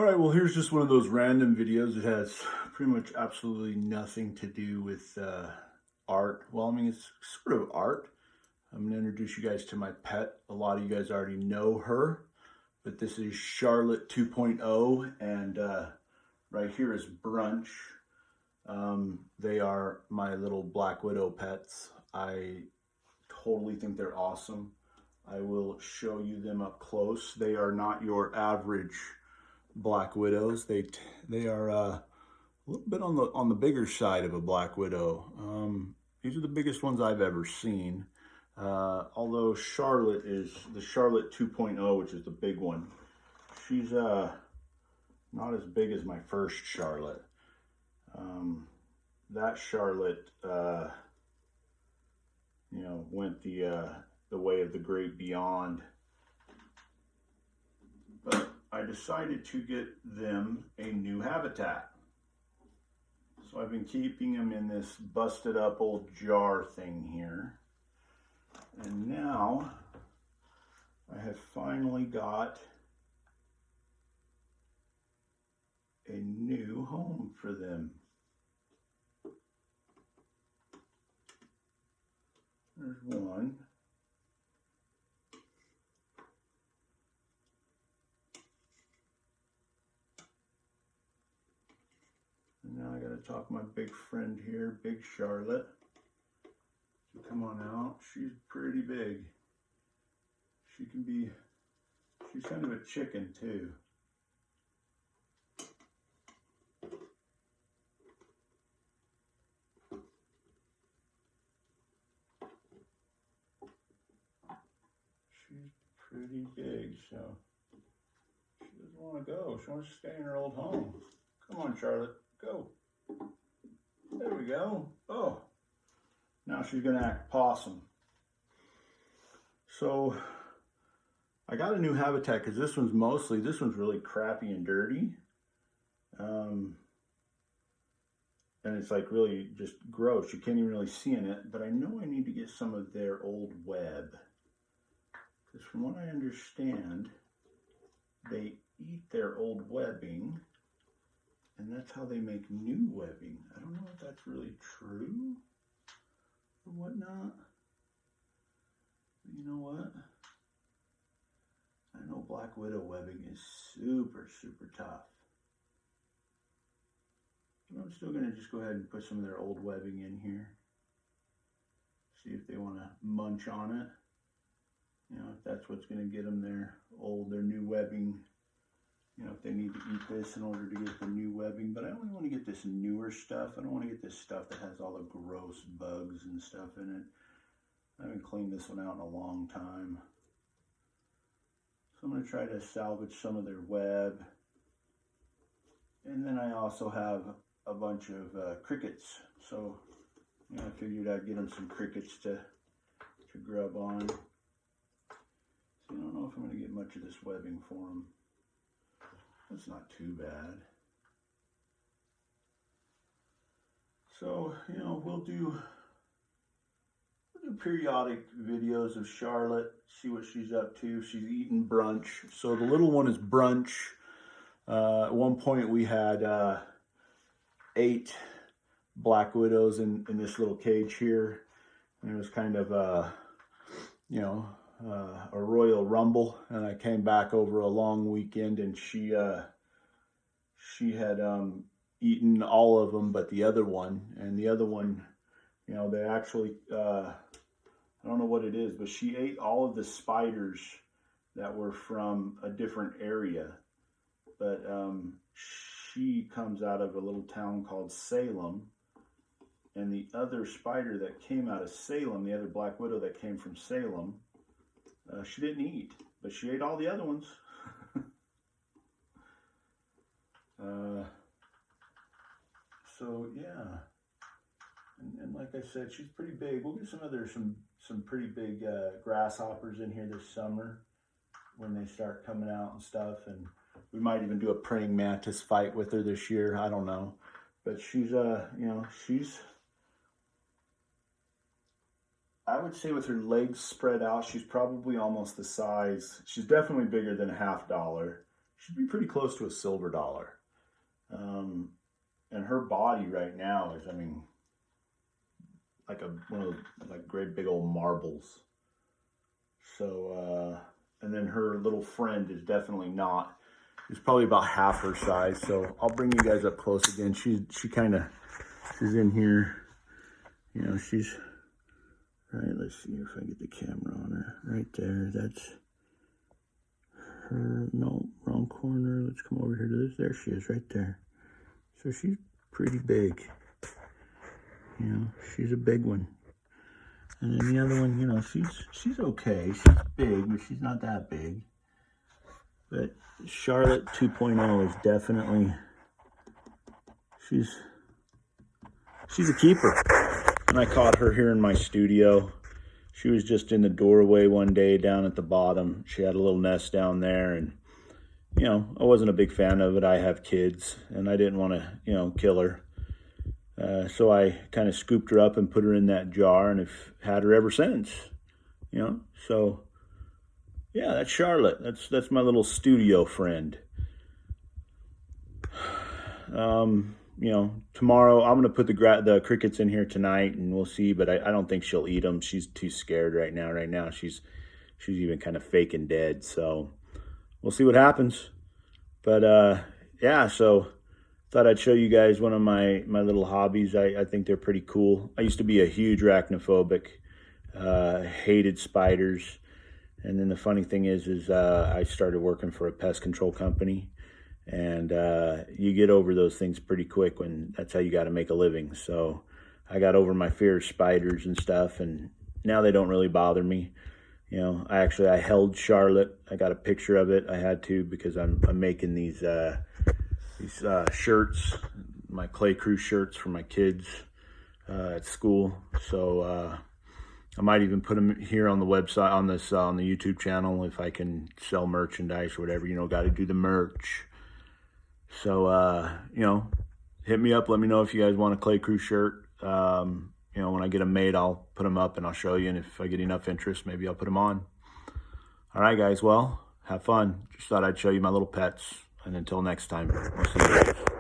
All right, well, here's just one of those random videos. It has pretty much absolutely nothing to do with art. Well, I mean, it's sort of art. I'm going to introduce you guys to my pet. A lot of you guys already know her, but this is Charlotte 2.0, and right here is Brunch. They are my little Black Widow pets. I totally think they're awesome. I will show you them up close. They are not your average Black Widows. They are a little bit on the bigger side of a Black Widow. These are the biggest ones I've ever seen. Although Charlotte is the Charlotte 2.0, which is the big one. She's not as big as my first Charlotte. That Charlotte, went the way of the great beyond. But I decided to get them a new habitat. So I've been keeping them in this busted up old jar thing here. And now I have finally got a new home for them. There's one. And now I gotta talk to my big friend here, Big Charlotte. So come on out. She's pretty big. She's kind of a chicken too. She's pretty big, so she doesn't want to go. She wants to stay in her old home. Come on, Charlotte, go. There we go. Oh, now she's gonna act possum. So I got a new habitat because this one's really crappy and dirty. And it's like really just gross. You can't even really see in it, but I know I need to get some of their old web. Because from what I understand, they eat their old webbing, and that's how they make new webbing. I don't know if that's really true or whatnot. But you know what? I know Black Widow webbing is super, super tough. But I'm still going to just go ahead and put some of their old webbing in here. See if they want to munch on it. If that's what's going to get them their new webbing. If they need to eat this in order to get the new webbing. But I only want to get this newer stuff. I don't want to get this stuff that has all the gross bugs and stuff in it. I haven't cleaned this one out in a long time. So I'm going to try to salvage some of their web. And then I also have a bunch of crickets. So I figured I'd get them some crickets to grub on. So I don't know if I'm going to get much of this webbing for them. That's not too bad. So, we'll do periodic videos of Charlotte, see what she's up to. She's eating Brunch. So the little one is Brunch. At one point we had 8 Black Widows in this little cage here. And it was kind of a royal rumble, and I came back over a long weekend, and she had eaten all of them but the other one. And the other one, they actually I don't know what it is, but she ate all of the spiders that were from a different area. But she comes out of a little town called Salem, and the other spider that came out of Salem, the other Black Widow that came from Salem, she didn't eat, but she ate all the other ones. So yeah, and like I said, she's pretty big. We'll get some pretty big grasshoppers in here this summer when they start coming out and stuff, and we might even do a praying mantis fight with her this year. I don't know, but she's I would say with her legs spread out, she's probably almost the size. She's definitely bigger than a $50. She'd be pretty close to a silver dollar. And her body right now is, I mean, like one of those like great big old marbles. So, and then her little friend is definitely not. It's probably about half her size. So I'll bring you guys up close again. She's in here. You know, she's right. Let's see if I get the camera on her. Right there. That's her. No, wrong corner. Let's come over here to this. There she is, right there. So she's pretty big. You know, she's a big one. And then the other one, you know, she's okay. She's big, but she's not that big. But Charlotte 2.0 is definitely, she's a keeper. And I caught her here in my studio. She was just in the doorway one day down at the bottom. She had a little nest down there, and you know, I wasn't a big fan of it. I have kids, and I didn't want to, you know, kill her. So I kind of scooped her up and put her in that jar, and have had her ever since. You know, so yeah, that's Charlotte. That's my little studio friend. You know, tomorrow I'm gonna put the crickets in here tonight, and we'll see. But I don't think she'll eat them. She's too scared right now. Right now, she's even kind of faking dead. So we'll see what happens. But yeah, so thought I'd show you guys one of my little hobbies. I think they're pretty cool. I used to be a huge arachnophobic, hated spiders. And then the funny thing is I started working for a pest control company, and you get over those things pretty quick when that's how you got to make a living. So I got over my fear of spiders and stuff, and now they don't really bother me. You know, I held Charlotte. I got a picture of it. I had to, because I'm making these shirts, my Clay Crew shirts for my kids at school. So I might even put them here on the website, on the YouTube channel, if I can sell merchandise or whatever. You know, got to do the merch. So you know, hit me up. Let me know if you guys want a Clay Crew shirt. You know, when I get them made, I'll put them up and I'll show you. And if I get enough interest, maybe I'll put them on. All right, guys. Well, have fun. Just thought I'd show you my little pets. And until next time, we'll see you guys.